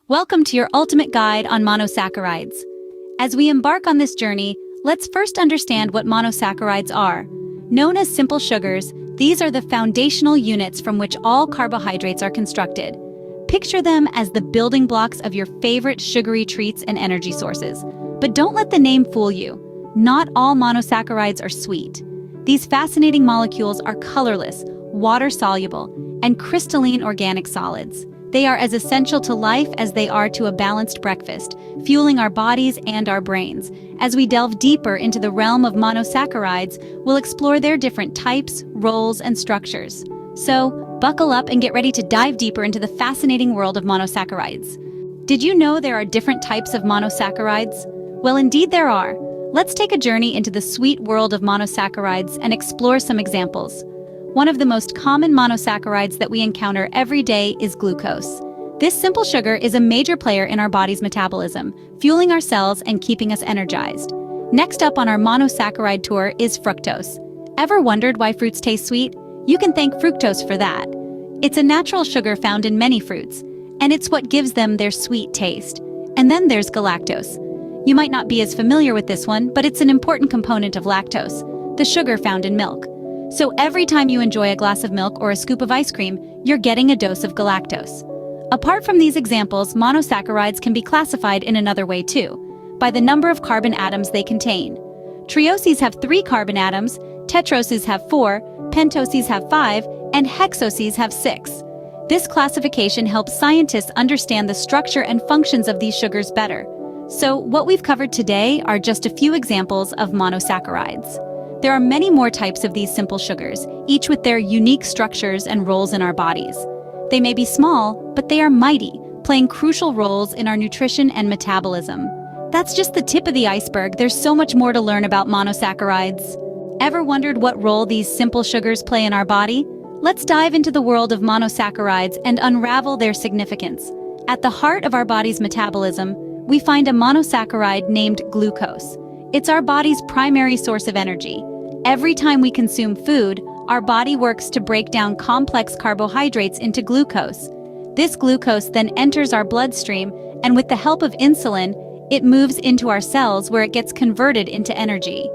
Welcome to your ultimate guide on monosaccharides. As we embark on this journey, let's first understand what monosaccharides are. Known as simple sugars, these are the foundational units from which all carbohydrates are constructed. Picture them as the building blocks of your favorite sugary treats and energy sources. But don't let the name fool you. Not all monosaccharides are sweet. These fascinating molecules are colorless, water-soluble, and crystalline organic solids. They are as essential to life as they are to a balanced breakfast, fueling our bodies and our brains. As we delve deeper into the realm of monosaccharides, we'll explore their different types, roles, and structures. So, buckle up and get ready to dive deeper into the fascinating world of monosaccharides. Did you know there are different types of monosaccharides? Well, indeed there are. Let's take a journey into the sweet world of monosaccharides and explore some examples. One of the most common monosaccharides that we encounter every day is glucose. This simple sugar is a major player in our body's metabolism, fueling our cells and keeping us energized. Next up on our monosaccharide tour is fructose. Ever wondered why fruits taste sweet? You can thank fructose for that. It's a natural sugar found in many fruits, and it's what gives them their sweet taste. And then there's galactose. You might not be as familiar with this one, but it's an important component of lactose, the sugar found in milk. So every time you enjoy a glass of milk or a scoop of ice cream, you're getting a dose of galactose. Apart from these examples, monosaccharides can be classified in another way too, by the number of carbon atoms they contain. Trioses have 3 carbon atoms, tetroses have 4, pentoses have 5, and hexoses have 6. This classification helps scientists understand the structure and functions of these sugars better. So what we've covered today are just a few examples of monosaccharides. There are many more types of these simple sugars, each with their unique structures and roles in our bodies. They may be small, but they are mighty, playing crucial roles in our nutrition and metabolism. That's just the tip of the iceberg. There's so much more to learn about monosaccharides. Ever wondered what role these simple sugars play in our body? Let's dive into the world of monosaccharides and unravel their significance. At the heart of our body's metabolism, we find a monosaccharide named glucose. It's our body's primary source of energy. Every time we consume food, our body works to break down complex carbohydrates into glucose. This glucose then enters our bloodstream, and with the help of insulin, it moves into our cells where it gets converted into energy.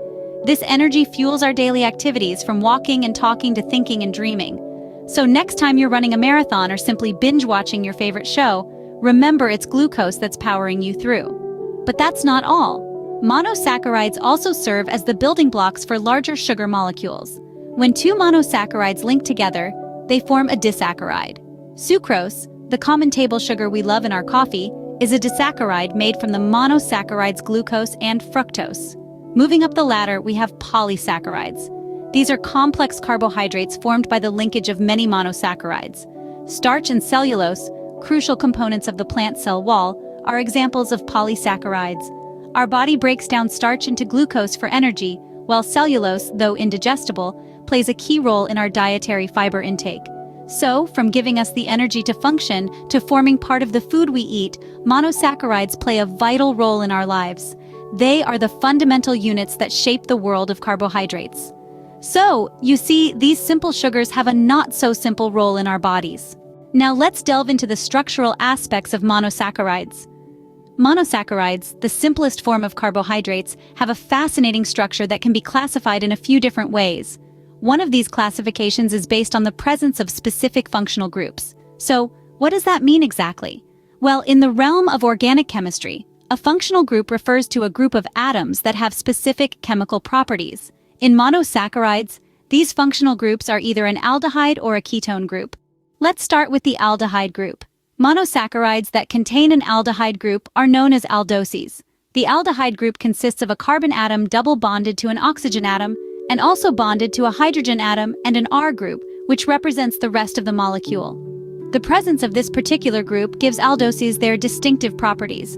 This energy fuels our daily activities, from walking and talking to thinking and dreaming. So next time you're running a marathon or simply binge-watching your favorite show, remember it's glucose that's powering you through. But that's not all. Monosaccharides also serve as the building blocks for larger sugar molecules. When 2 monosaccharides link together, they form a disaccharide. Sucrose, the common table sugar we love in our coffee, is a disaccharide made from the monosaccharides glucose and fructose. Moving up the ladder, we have polysaccharides. These are complex carbohydrates formed by the linkage of many monosaccharides. Starch and cellulose, crucial components of the plant cell wall, are examples of polysaccharides. Our body breaks down starch into glucose for energy, while cellulose, though indigestible, plays a key role in our dietary fiber intake. So, from giving us the energy to function to forming part of the food we eat, monosaccharides play a vital role in our lives. They are the fundamental units that shape the world of carbohydrates. So, you see, these simple sugars have a not-so-simple role in our bodies. Now let's delve into the structural aspects of monosaccharides. Monosaccharides, the simplest form of carbohydrates, have a fascinating structure that can be classified in a few different ways. One of these classifications is based on the presence of specific functional groups. So, what does that mean exactly? Well, in the realm of organic chemistry, a functional group refers to a group of atoms that have specific chemical properties. In monosaccharides, these functional groups are either an aldehyde or a ketone group. Let's start with the aldehyde group. Monosaccharides that contain an aldehyde group are known as aldoses. The aldehyde group consists of a carbon atom double bonded to an oxygen atom and also bonded to a hydrogen atom and an R group, which represents the rest of the molecule. The presence of this particular group gives aldoses their distinctive properties.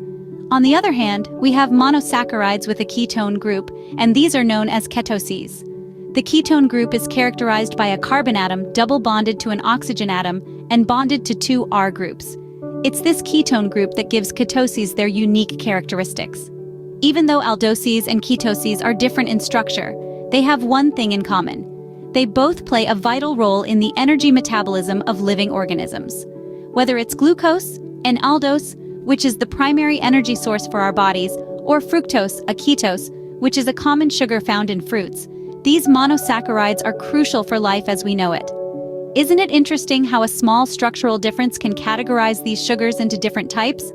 On the other hand, we have monosaccharides with a ketone group, and these are known as ketoses. The ketone group is characterized by a carbon atom double bonded to an oxygen atom and bonded to 2 R groups. It's this ketone group that gives ketoses their unique characteristics. Even though aldoses and ketoses are different in structure, they have one thing in common. They both play a vital role in the energy metabolism of living organisms. Whether it's glucose, an aldose, which is the primary energy source for our bodies, or fructose, a ketose, which is a common sugar found in fruits. These monosaccharides are crucial for life as we know it. Isn't it interesting how a small structural difference can categorize these sugars into different types?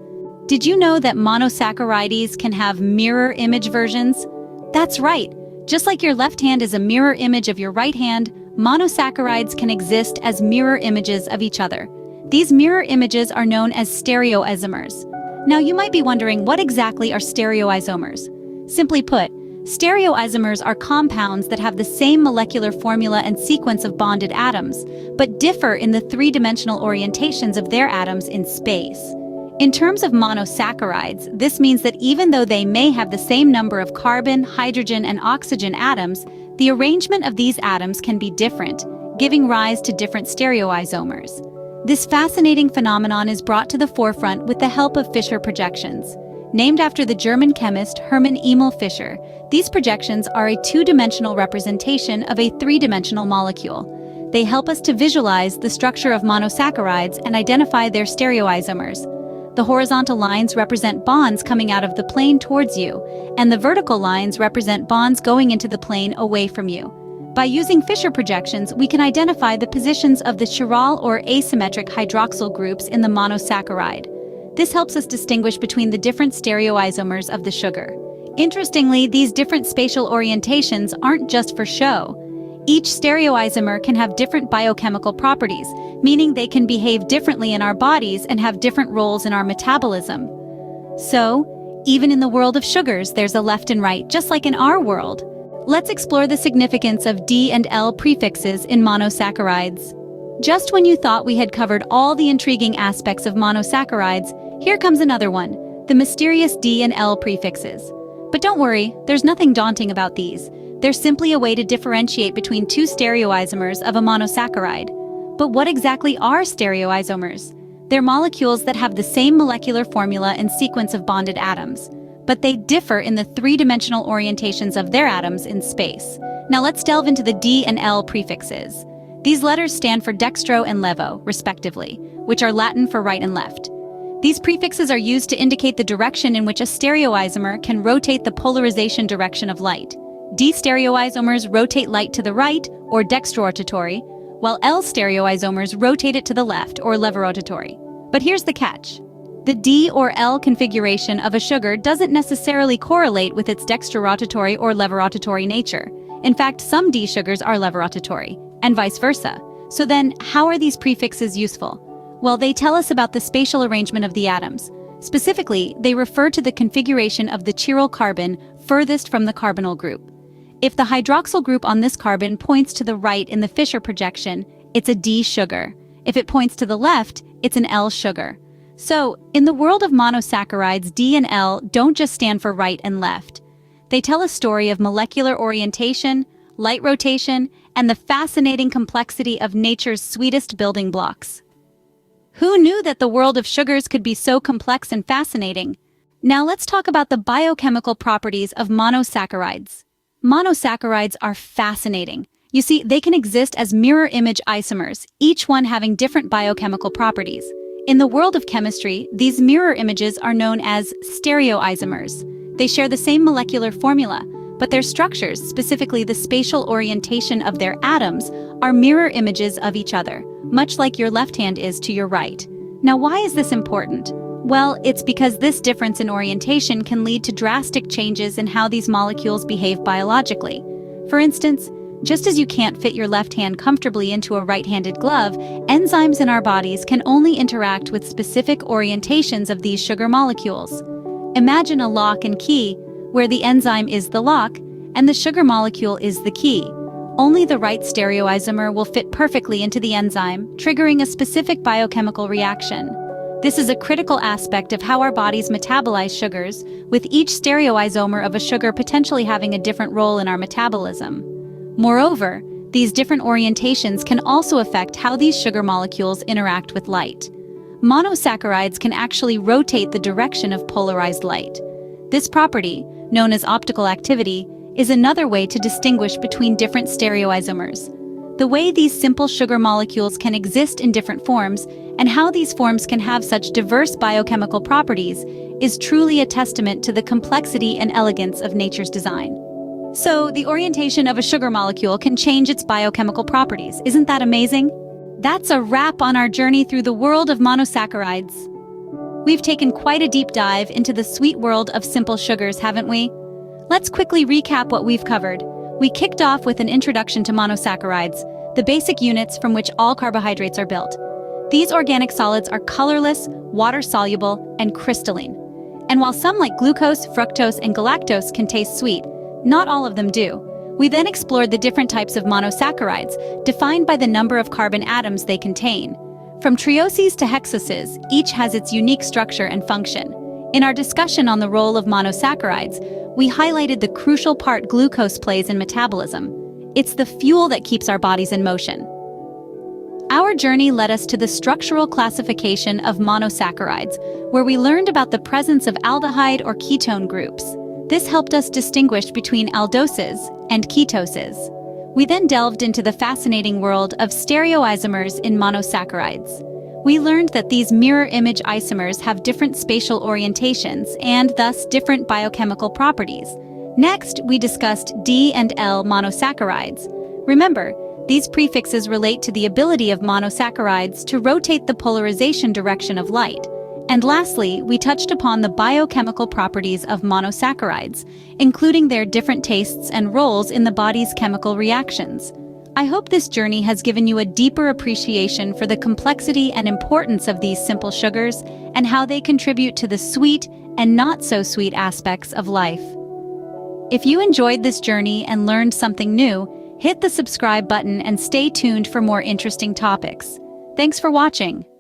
Did you know that monosaccharides can have mirror image versions? That's right. Just like your left hand is a mirror image of your right hand, monosaccharides can exist as mirror images of each other. These mirror images are known as stereoisomers. Now you might be wondering, what exactly are stereoisomers? Simply put, stereoisomers are compounds that have the same molecular formula and sequence of bonded atoms, but differ in the three-dimensional orientations of their atoms in space. In terms of monosaccharides, this means that even though they may have the same number of carbon, hydrogen, and oxygen atoms, the arrangement of these atoms can be different, giving rise to different stereoisomers. This fascinating phenomenon is brought to the forefront with the help of Fischer projections. Named after the German chemist Hermann Emil Fischer, these projections are a two-dimensional representation of a three-dimensional molecule. They help us to visualize the structure of monosaccharides and identify their stereoisomers. The horizontal lines represent bonds coming out of the plane towards you, and the vertical lines represent bonds going into the plane away from you. By using Fischer projections, we can identify the positions of the chiral or asymmetric hydroxyl groups in the monosaccharide. This helps us distinguish between the different stereoisomers of the sugar. Interestingly, these different spatial orientations aren't just for show. Each stereoisomer can have different biochemical properties, meaning they can behave differently in our bodies and have different roles in our metabolism. So, even in the world of sugars, there's a left and right, just like in our world. Let's explore the significance of D and L prefixes in monosaccharides. Just when you thought we had covered all the intriguing aspects of monosaccharides, here comes another one, the mysterious D and L prefixes. But don't worry, there's nothing daunting about these. They're simply a way to differentiate between two stereoisomers of a monosaccharide. But what exactly are stereoisomers? They're molecules that have the same molecular formula and sequence of bonded atoms, but they differ in the three-dimensional orientations of their atoms in space. Now let's delve into the D and L prefixes. These letters stand for dextro and levo, respectively, which are Latin for right and left. These prefixes are used to indicate the direction in which a stereoisomer can rotate the polarization direction of light. D stereoisomers rotate light to the right, or dextrorotatory, while L stereoisomers rotate it to the left, or levorotatory. But here's the catch. The D or L configuration of a sugar doesn't necessarily correlate with its dextrorotatory or levorotatory nature. In fact, some D sugars are levorotatory, and vice versa. So then, how are these prefixes useful? Well, they tell us about the spatial arrangement of the atoms. Specifically, they refer to the configuration of the chiral carbon furthest from the carbonyl group. If the hydroxyl group on this carbon points to the right in the Fischer projection, it's a D sugar. If it points to the left, it's an L sugar. So, in the world of monosaccharides, D and L don't just stand for right and left. They tell a story of molecular orientation, light rotation, and the fascinating complexity of nature's sweetest building blocks. Who knew that the world of sugars could be so complex and fascinating? Now let's talk about the biochemical properties of monosaccharides. Monosaccharides are fascinating. You see, they can exist as mirror image isomers, each one having different biochemical properties. In the world of chemistry, these mirror images are known as stereoisomers. They share the same molecular formula, but their structures, specifically the spatial orientation of their atoms, are mirror images of each other, much like your left hand is to your right. Now, why is this important? Well, it's because this difference in orientation can lead to drastic changes in how these molecules behave biologically. For instance, just as you can't fit your left hand comfortably into a right-handed glove, enzymes in our bodies can only interact with specific orientations of these sugar molecules. Imagine a lock and key, where the enzyme is the lock, and the sugar molecule is the key. Only the right stereoisomer will fit perfectly into the enzyme, triggering a specific biochemical reaction. This is a critical aspect of how our bodies metabolize sugars, with each stereoisomer of a sugar potentially having a different role in our metabolism. Moreover, these different orientations can also affect how these sugar molecules interact with light. Monosaccharides can actually rotate the direction of polarized light. This property, known as optical activity, is another way to distinguish between different stereoisomers. The way these simple sugar molecules can exist in different forms and how these forms can have such diverse biochemical properties is truly a testament to the complexity and elegance of nature's design. So, the orientation of a sugar molecule can change its biochemical properties. Isn't that amazing? That's a wrap on our journey through the world of monosaccharides. We've taken quite a deep dive into the sweet world of simple sugars, haven't we? Let's quickly recap what we've covered. We kicked off with an introduction to monosaccharides, the basic units from which all carbohydrates are built. These organic solids are colorless, water-soluble, and crystalline. And while some like glucose, fructose, and galactose can taste sweet, not all of them do. We then explored the different types of monosaccharides, defined by the number of carbon atoms they contain. From trioses to hexoses, each has its unique structure and function. In our discussion on the role of monosaccharides, we highlighted the crucial part glucose plays in metabolism. It's the fuel that keeps our bodies in motion. Our journey led us to the structural classification of monosaccharides, where we learned about the presence of aldehyde or ketone groups. This helped us distinguish between aldoses and ketoses. We then delved into the fascinating world of stereoisomers in monosaccharides. We learned that these mirror-image isomers have different spatial orientations and thus different biochemical properties. Next, we discussed D and L monosaccharides. Remember, these prefixes relate to the ability of monosaccharides to rotate the polarization direction of light. And lastly, we touched upon the biochemical properties of monosaccharides, including their different tastes and roles in the body's chemical reactions. I hope this journey has given you a deeper appreciation for the complexity and importance of these simple sugars and how they contribute to the sweet and not so sweet aspects of life. If you enjoyed this journey and learned something new, hit the subscribe button and stay tuned for more interesting topics. Thanks for watching.